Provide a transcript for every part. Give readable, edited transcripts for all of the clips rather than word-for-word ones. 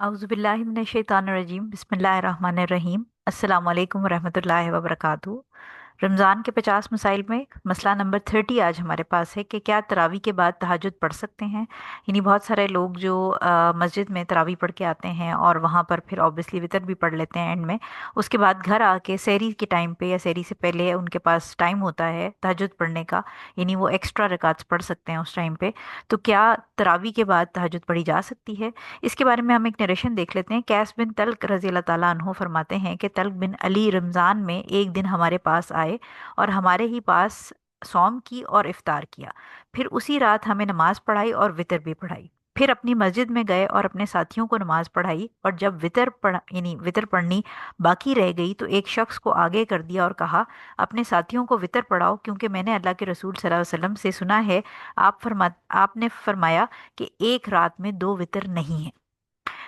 औज़ुबिल्लाहिमिनश्शैतानिर्रजीम बिस्मिल्लाहिर्रहमानिर्रहीम अस्सलामु अलैकुम वरहमतुल्लाहि वबरकातुहू। रमज़ान के 50 मसाइल में मसला नंबर 30 आज हमारे पास है कि क्या तरावी के बाद तहज्जुद पढ़ सकते हैं। यानी बहुत सारे लोग जो मस्जिद में तरावी पढ़ के आते हैं और वहाँ पर फिर ऑब्वियसली वितर भी पढ़ लेते हैं एंड में। उसके बाद घर आके सहरी के टाइम पे या सहरी से पहले उनके पास टाइम होता है तहज्जुद पढ़ने का, यानी वो एक्स्ट्रा रकात पढ़ सकते हैं उस टाइम पे। तो क्या तरावी के बाद तहज्जुद पढ़ी जा सकती है? इसके बारे में हम एक नरेशन देख लेते हैं। कैस बिन तल्क रजी अल्लाह ताला अन्हो फरमाते हैं कि तल्क बिन अली रमज़ान में एक दिन हमारे पास आए और हमारे ही पास सौम की और इफ्तार किया। फिर उसी रात हमें नमाज पढ़ाई और वितर भी पढ़ाई। फिर अपनी मस्जिद में गए और अपने साथियों को नमाज पढ़ाई, और जब वितर पढ़ यानी वितर पढ़नी बाकी रह गई तो एक शख्स को आगे कर दिया और कहा, अपने साथियों को वितर पढ़ाओ, क्योंकि मैंने अल्लाह के रसूल सल्लल्लाहु अलैहि वसल्लम से सुना है, आपने फरमाया कि एक रात में दो वितर नहीं है।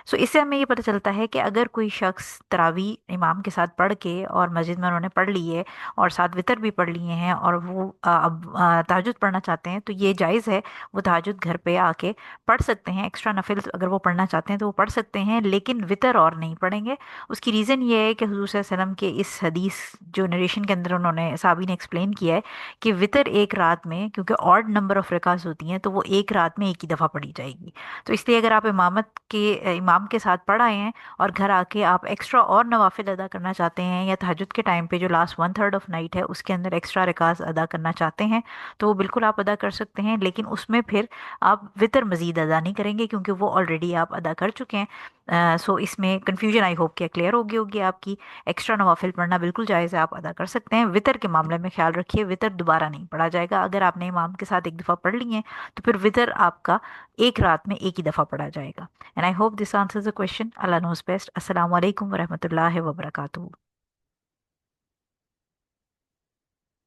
सो इससे हमें ये पता चलता है कि अगर कोई शख्स तरावी इमाम के साथ पढ़ के और मस्जिद में उन्होंने पढ़ ली है और साथ वितर भी पढ़ लिए हैं और वो अब तहज्जुद पढ़ना चाहते हैं तो ये जायज़ है। वो तहज्जुद घर पे आके पढ़ सकते हैं। एक्स्ट्रा नफिल अगर वो पढ़ना चाहते हैं तो वो पढ़ सकते हैं, लेकिन वितर और नहीं पढ़ेंगे। उसकी रीज़न ये है कि हुज़ूर सल्लल्लाहु अलैहि वसल्लम के इस हदीस जो नरेशन के अंदर उन्होंने साहबी ने एक्सप्लेन किया है कि वितर एक रात में, क्योंकि ऑड नंबर ऑफ रकात होती हैं, तो वो एक रात में एक ही दफ़ा पढ़ी जाएगी। तो इसलिए अगर आप इमाम के साथ पढ़ आए हैं और घर आके आप एक्स्ट्रा और नवाफिल अदा करना चाहते हैं, या तहज्जुद के टाइम पे जो last one third of night है उसके अंदर एक्स्ट्रा रिकाज अदा करना चाहते हैं, तो वो बिल्कुल आप अदा कर सकते हैं। लेकिन उसमें फिर आप वितर मजीद अदा नहीं करेंगे, क्योंकि वो ऑलरेडी आप अदा कर चुके हैं। सो इसमें कन्फ्यूजन आई होप कि क्लियर होगी आपकी। एक्स्ट्रा नवाफिल पढ़ना बिल्कुल जायज़ है, आप अदा कर सकते हैं। वितर के मामले में ख्याल रखिए, वितर दोबारा नहीं पढ़ा जाएगा। अगर आपने इमाम के साथ एक दफ़ा पढ़ ली है तो फिर वितर आपका एक रात में एक ही दफ़ा पढ़ा जाएगा। And I hope this answers the question. Allah knows best. Assalamu alaikum wa rahmatullahi wa barakatuh.